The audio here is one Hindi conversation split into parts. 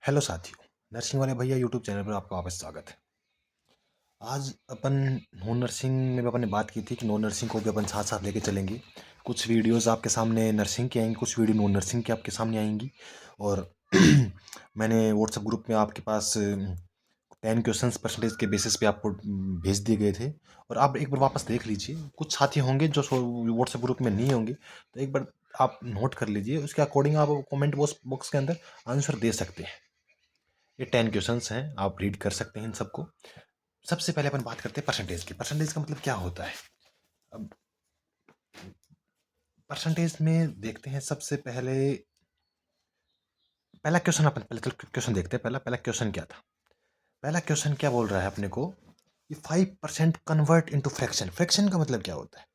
हेलो साथियों, नर्सिंग वाले भैया यूट्यूब चैनल पर आपका वापस स्वागत है। आज अपन नॉन नर्सिंग में भी अपन ने बात की थी कि नॉन नर्सिंग को भी अपन साथ साथ लेके चलेंगे। कुछ वीडियोस आपके सामने नर्सिंग की आएंगी, कुछ वीडियो नॉन नर्सिंग की आपके सामने आएंगी। और मैंने व्हाट्सएप ग्रुप में आपके पास 10 क्वेश्चंस परसेंटेज के बेसिस पे आपको भेज दिए गए थे। और आप एक बार वापस देख लीजिए। कुछ साथी होंगे जो व्हाट्सएप ग्रुप में नहीं होंगे, तो एक बार आप नोट कर लीजिए, उसके अकॉर्डिंग आप कमेंट बॉक्स के अंदर आंसर दे सकते हैं। ये 10 क्वेश्चंस हैं, आप रीड कर सकते हैं इन सबको। सबसे पहले अपन बात करते हैं परसेंटेज की। परसेंटेज का मतलब क्या होता है? अब परसेंटेज में देखते हैं सबसे पहले। पहला क्वेश्चन अपन पहले क्वेश्चन देखते हैं। पहला पहला क्वेश्चन क्या था? पहला क्वेश्चन क्या बोल रहा है अपने को कि 5% कन्वर्ट इनटू फ्रैक्शन। फ्रैक्शन का मतलब क्या होता है?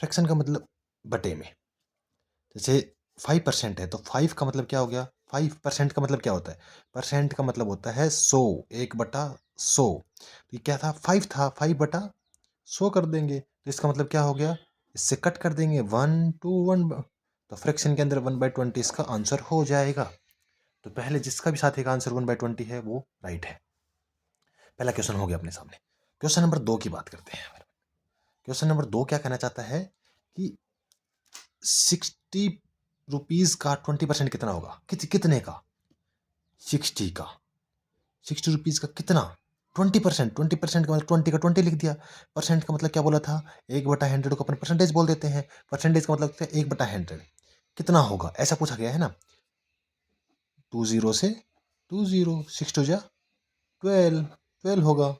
फ्रैक्शन का मतलब बटे में। जैसे 5% है तो 5 का मतलब क्या हो गया? 5% का मतलब क्या होता है? परसेंट का मतलब होता है 100, 1/100। तो ये क्या था? 5 था, 5/100 कर देंगे तो इसका मतलब क्या हो गया? इससे कट कर देंगे 1 to 1, तो फ्रैक्शन के अंदर 1/20 इसका आंसर हो जाएगा। तो पहले जिसका भी साथी का आंसर 1/20 है वो राइट है। पहला क्वेश्चन हो गया अपने सामने। क्वेश्चन नंबर 2 की बात करते हैं। क्वेश्चन नंबर 2 क्या कहना चाहता है कि 60 रुपीज का 20% कितना होगा? कितने का? 60 का। 60 रुपीज का कितना? 20%। 20% का मतलब 20 का 20 लिख दिया। परसेंट का मतलब क्या बोला था? 1/100 को अपन परसेंटेज बोल देते हैं। परसेंटेज का मतलब 1/100 कितना होगा, ऐसा पूछा गया है ना। 20 से 20, 6 2 12, 12 होगा।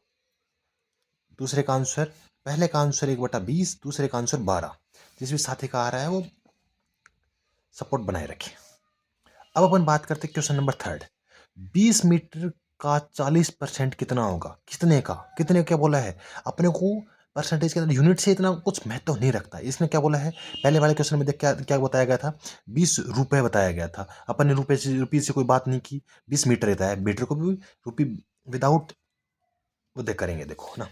दूसरे का आंसर, पहले का आंसर 1/20, दूसरे का आंसर 12। जिस भी साथी का आ रहा है वो सपोर्ट बनाए रखे। अब अपन बात करते हैं क्वेश्चन नंबर 3। 20 मीटर का 40% कितना होगा? कितने का क्या बोला है अपने को? परसेंटेज के अंदर यूनिट से इतना कुछ महत्व नहीं रखता। इसने क्या बोला है? पहले वाले क्वेश्चन में देख क्या क्या बताया गया था? 20 रुपए बताया गया था। अपन ने रुपये से कोई बात नहीं की। 20 मीटर रहता है, मीटर को भी रुपये विदाउट वो देख करेंगे। देखो ना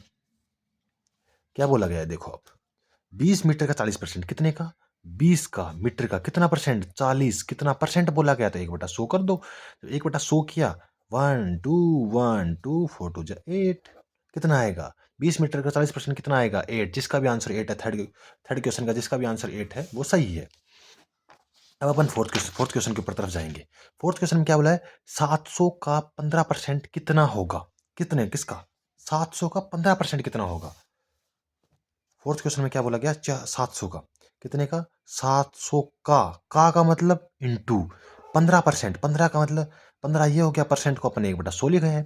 क्या बोला गया है, देखो आप। 20 मीटर का 40%, कितने का? 20 का। मीटर का कितना परसेंट? 40। कितना परसेंट बोला गया था? 1/100 कर दो। तो 1/100 किया, 1 2 1 2 4 2 8। कितना आएगा? 20 मीटर का 40% कितना आएगा? 8। जिसका भी आंसर 8 है, थर्ड थर्ड क्वेश्चन का जिसका भी आंसर 8 है वो सही है। अब अपन फोर्थ क्वेश्चन के ऊपर तरफ जाएंगे। फोर्थ क्वेश्चन में क्या बोला है? 700 का 15% कितना होगा? किसका? 700 का 15% कितना होगा? फोर्थ क्वेश्चन में क्या बोला गया? 700 का। कितने का? 700 का मतलब इंटू 15%। 15 का मतलब 15 ये हो गया। परसेंट को अपन 1/100 लिखे हैं।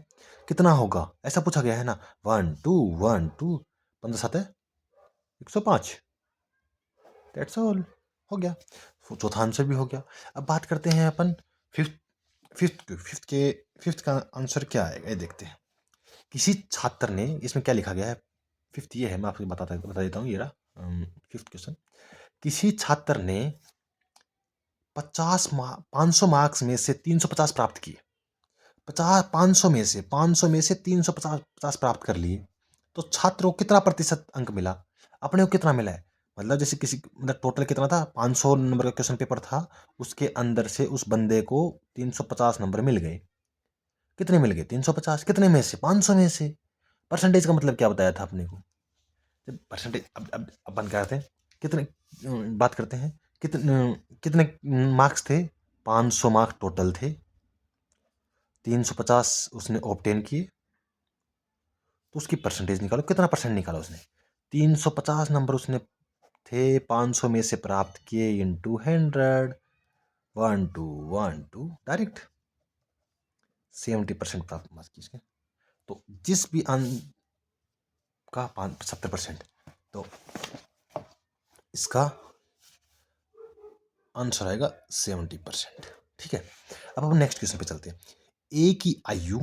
कितना होगा ऐसा पूछा गया है ना। 1 2 1 2, 15×7 = 105। That's all. हो गया। चौथा आंसर भी हो गया। अब बात करते हैं अपन फिफ्थ फिफ्थ का आंसर क्या आएगा ये देखते हैं। किसी छात्र ने, इसमें क्या लिखा गया है? फिफ्थ ये है, मैं आपको बता देता हूँ। ये रहा फिफ्थ क्वेश्चन। किसी छात्र ने 500 मार्क्स में से 350 प्राप्त किए। 500 में से 350 प्राप्त कर लिए, तो छात्र को कितना प्रतिशत अंक मिला? अपने को कितना मिला है? मतलब जैसे किसी मतलब टोटल कितना था? 500 नंबर का क्वेश्चन पेपर था, उसके अंदर से उस बंदे को 350 नंबर मिल गए। कितने मिल गए? 350। कितने में से? 500 में से। परसेंटेज का मतलब क्या बताया था अपने को? परसेंटेज अब अपन क्या करते हैं, कितने बात करते हैं। कितने कितने मार्क्स थे? 500 मार्क्स टोटल थे। 350 उसने ऑब्टेन किए, तो उसकी परसेंटेज निकालो। कितना परसेंट निकाला उसने? 350 नंबर उसने थे 500 में से प्राप्त किए इंटू 100। 1 2 1 2 डायरेक्ट 70% प्राप्त मार्क्स किए। तो जिस भी अंक का 70%, तो इसका आंसर आएगा 70%। ठीक है। अब हम नेक्स्ट क्वेश्चन पे चलते हैं। ए की आयु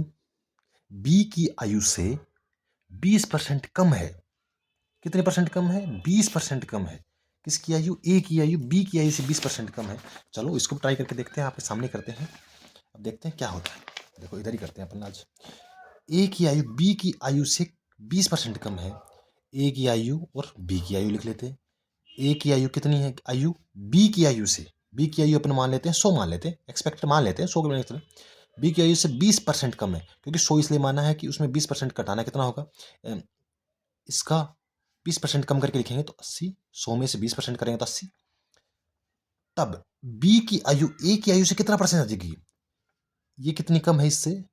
बी की आयु से 20% कम है। कितने परसेंट कम है? 20% कम है। किसकी आयु? ए की आयु बी की आयु से 20% कम है। चलो इसको ट्राई करके देखते हैं, आपके सामने करते हैं। अब देखते हैं क्या होता है। देखो इधर ही करते हैं अपन आज। ए की आयु बी की आयु से 20% कम है। ए की आयु और बी की आयु लिख लेते हैं। ए की आयु कितनी है? आयु बी की आयु से, बी की आयु अपन मान लेते हैं 100, मान लेते हैं, एक्सपेक्ट मान लेते हैं 100 के। बी की आयु से 20% कम है, क्योंकि 100 इसलिए माना है कि उसमें 20% कटाना कितना होगा, इसका 20% कम करके लिखेंगे तो 80, 100 में से 20% करेंगे तो 80। तब बी की आयु ए की आयु से कितना परसेंट अधिक है, ये कितनी कम है इससे,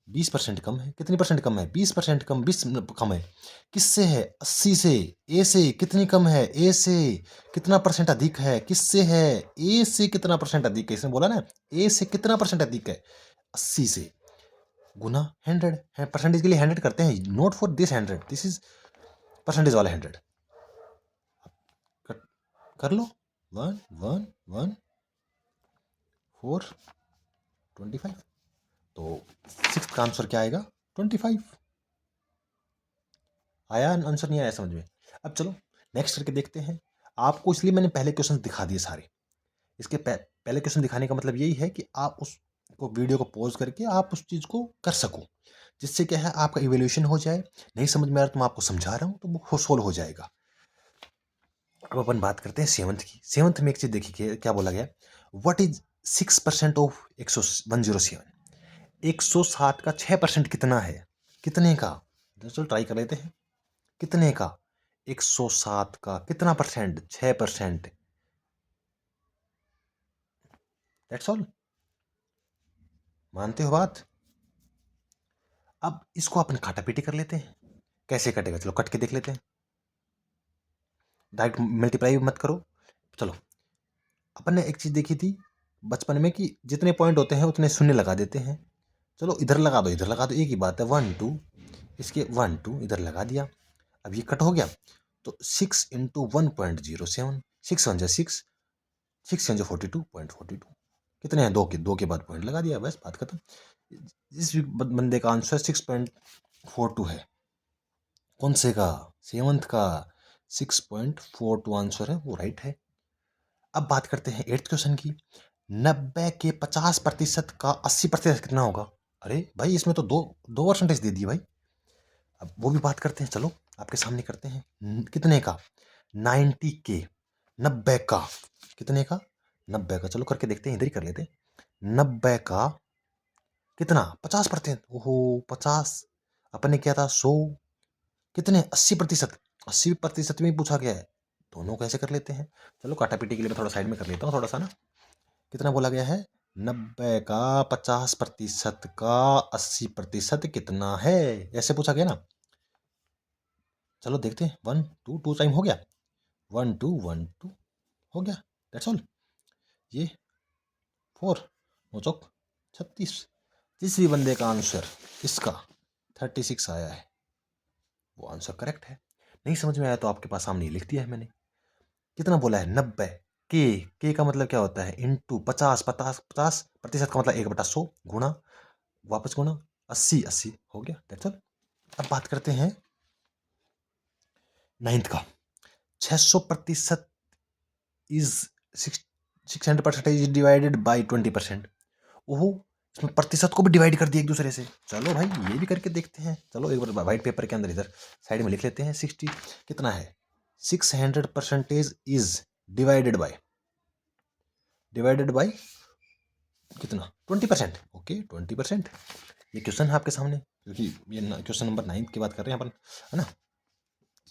20% कम है। कितनी परसेंट कम है, 20% कम, 20 कम है। किससे है, 80 से। ए से कितनी कम है, ए से कितना परसेंट अधिक है, किससे है, ए से कितना परसेंट अधिक है, इसने बोला ना ए से कितना परसेंट अधिक है, 80 से, गुना 100 है। परसेंटेज के लिए 100 करते हैं, note for this 100, this is percentage वाला 100। कर लो, 1 1 1 4 25, तो 6 का आंसर क्या आएगा, 25। आया आंसर, नहीं आया समझ में। अब चलो नेक्स्ट करके देखते हैं। आपको इसलिए मैंने पहले क्वेश्चन दिखा दिए सारे। इसके पहले क्वेश्चन दिखाने का मतलब यही है कि आप उसको वीडियो को पॉज करके आप उस चीज़ को कर सको, जिससे क्या है आपका इवेल्यूशन हो जाए। नहीं समझ में आ रहा तो मैं आपको समझा रहा हूँ तो वो सोल्व हो जाएगा। अब अपन बात करते हैं सेवंथ की। सेवंथ में एक चीज़ देखिए क्या बोला गया, व्हाट इज 6% ऑफ 107। 107 का 6% कितना है, कितने का, चलो ट्राई कर लेते हैं। कितने का, 107 का कितना परसेंट, 6%। That's all. मानते हो बात। अब इसको अपन काटापीटी कर लेते हैं। कैसे कटेगा, चलो कट के देख लेते हैं। डायरेक्ट मल्टीप्लाई मत करो। चलो, अपन ने एक चीज देखी थी बचपन में कि जितने पॉइंट होते हैं उतने शून्य लगा देते हैं। चलो इधर लगा दो, इधर लगा दो, एक ही बात है। 1 2, इसके 1 2 इधर लगा दिया। अब ये कट हो गया, तो 6 इंटू 1.07, 6 1 6, 6 1 42.42। कितने हैं, दो के बाद पॉइंट लगा दिया, बस बात खत्म। इस बंदे का आंसर 6.42 है। कौन से का, सेवंथ का 6.42 आंसर है, वो राइट है। अब बात करते हैं 8th क्वेश्चन की। 90 के 50% का 80% कितना होगा। अरे भाई इसमें तो दो परसेंटेज दे दिए भाई। अब वो भी बात करते हैं, चलो आपके सामने करते हैं। कितने का, 90 के, 90 का, कितने का, 90 का। चलो करके देखते हैं, इधर ही कर लेते हैं। 90 का कितना, 50%। ओहो 50, अपन ने किया था 100। कितने, 80%। 80% में पूछा गया है, दोनों कैसे कर लेते हैं। चलो काटापीटी के लिए मैं थोड़ा साइड में कर लेता हूँ थोड़ा सा ना। कितना बोला गया है, 90 का 50% का 80% कितना है, ऐसे पूछा गया ना। चलो देखते हैं, 1 2 2 टाइम हो गया, 1 2 1 2 हो गया, दैट्स ऑल। ये 4 9 चौक 36। तीसरी बंदे का आंसर इसका 36 आया है, वो आंसर करेक्ट है। नहीं समझ में आया तो आपके पास सामने लिख दिया है मैंने। कितना बोला है, 90 के का मतलब क्या होता है, इंटू 50% का मतलब 1/100 गुणा, वापस गुणा, 80 80 हो गया, दैट्स ऑल। अब बात करते हैं 9th का। 600% इज 600% इज डिवाइडेड बाई 20%। ओहो, इसमें प्रतिशत को भी डिवाइड कर दिया एक दूसरे से। चलो भाई ये भी करके देखते हैं। चलो एक बार व्हाइट पेपर के अंदर इधर साइड में लिख लेते हैं। 60 कितना है, 600% इज डिवाइडेड बाय कितना, 20%। ओके 20%। ये क्वेश्चन है आपके सामने, क्योंकि ये क्वेश्चन नंबर 9 की बात कर रहे हैं अपन, है ना।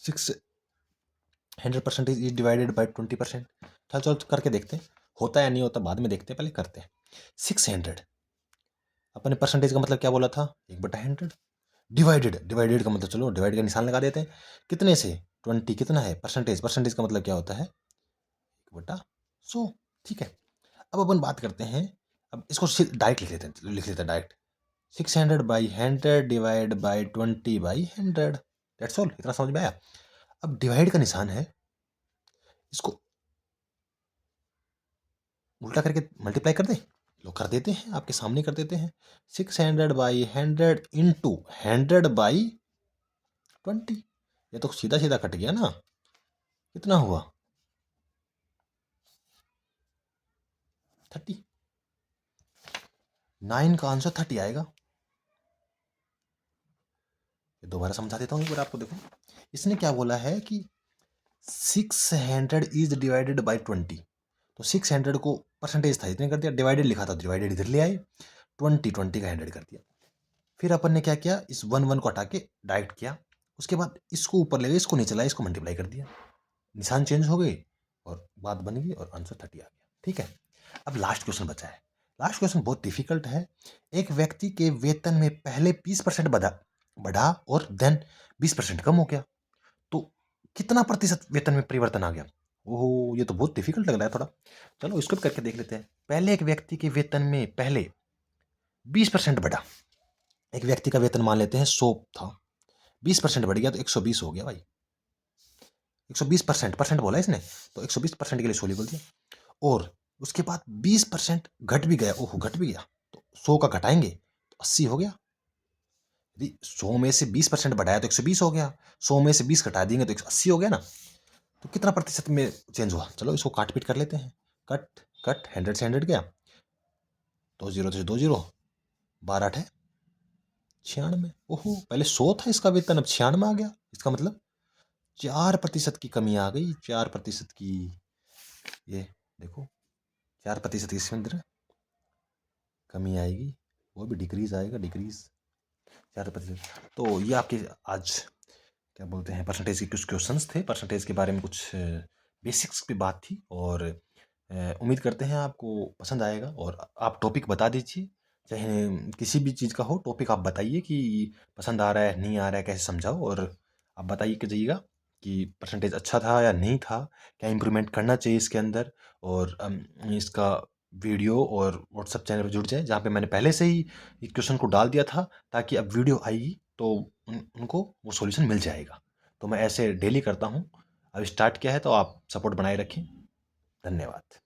600% इज डिवाइडेड बाय 20%। चल करके देखते हैं, होता है या नहीं होता बाद में देखते हैं, पहले करते हैं। 600 अपने परसेंटेज का मतलब क्या बोला था, 1/100। डिवाइडेड का मतलब, चलो डिवाइड का निशान लगा देते हैं। कितने से, 20 कितना है, परसेंटेज का मतलब क्या होता है, 1/100। ठीक है। अब अपन बात करते हैं, अब इसको डायरेक्ट लिख लेते हैं direct. 600/100 divide by 20/100, that's all. इतना समझ में आया। अब डिवाइड का निशान है, इसको उल्टा करके मल्टीप्लाई कर दे, लो कर देते हैं, आपके सामने कर देते हैं। 600/100 इंटू 100/20। ये तो सीधा सीधा कट गया ना, कितना हुआ, 30। 9 का आंसर 30 आएगा। दोबारा समझा देता हूँ एक बार आपको, देखो इसने क्या बोला है कि 600 इज डिवाइडेड बाई 20। तो 600 को परसेंटेज था, इतने कर दिया, डिवाइडेड लिखा था, डिवाइडेड इधर ले आए। 20 का 100 कर दिया। फिर अपन ने क्या किया, इस 1 को हटा के डायरेक्ट किया। उसके बाद इसको ऊपर ले गए, इसको नीचे लाए, इसको मल्टीप्लाई कर दिया, निशान चेंज हो गई और बात बन गई और आंसर 30 आ गया। ठीक है, अब लास्ट क्वेश्चन बचा है। लास्ट क्वेश्चन बहुत डिफिकल्ट है। एक व्यक्ति के वेतन में पहले 20% बढ़ा बढ़ा और देन 20% कम हो गया, तो कितना प्रतिशत वेतन में परिवर्तन आ गया? ओहो, ये तो बहुत डिफिकल्ट लग रहा है थोड़ा। चलो इसको भी करके देख लेते हैं। पहले एक व्यक्ति के वेतन में पहले 20% बढ़ा। एक व्यक्ति का वेतन मान लेते हैं 100 था, 20% बढ़ गया तो 120 हो गया भाई। 120% परसेंट बोला इसने, तो 120% के लिए 100 बोल दिया। और उसके बाद 20% घट भी गया, ओहो घट भी गया, तो 100 का घटाएंगे तो 80 हो गया। यदि 100 में से 20% बढ़ाया तो 120 हो गया, 100 में से 20 घटा देंगे तो 180 हो गया ना। तो कितना प्रतिशत में चेंज हुआ? चलो इसको काट पीट कर लेते हैं। कट कट, 100 से 100 गया, 2 0 से 2 0, 12 8 है 96। ओहो, पहले 100 था इसका वेतन, अब 96 आ गया। इसका मतलब 4% की कमी आ गई, 4% की। ये देखो, 4% की इसके अंदर कमी आएगी, वो भी डिक्रीज आएगा, डिक्रीज 4%। तो ये आपके आज क्या बोलते हैं परसेंटेज के कुछ क्वेश्चंस थे, परसेंटेज के बारे में कुछ बेसिक्स की बात थी। और उम्मीद करते हैं आपको पसंद आएगा। और आप टॉपिक बता दीजिए, चाहे किसी भी चीज़ का हो, टॉपिक आप बताइए कि पसंद आ रहा है नहीं आ रहा है, कैसे समझाओ। और आप बताइए कि जाइएगा कि परसेंटेज अच्छा था या नहीं था, क्या इम्प्रूवमेंट करना चाहिए इसके अंदर। और इसका वीडियो और व्हाट्सअप चैनल पर जुड़ जाए, जहाँ पे मैंने पहले से ही इस क्वेश्चन को डाल दिया था, ताकि अब वीडियो आएगी तो उनको वो सॉल्यूशन मिल जाएगा। तो मैं ऐसे डेली करता हूँ, अब स्टार्ट किया है, तो आप सपोर्ट बनाए रखें। धन्यवाद।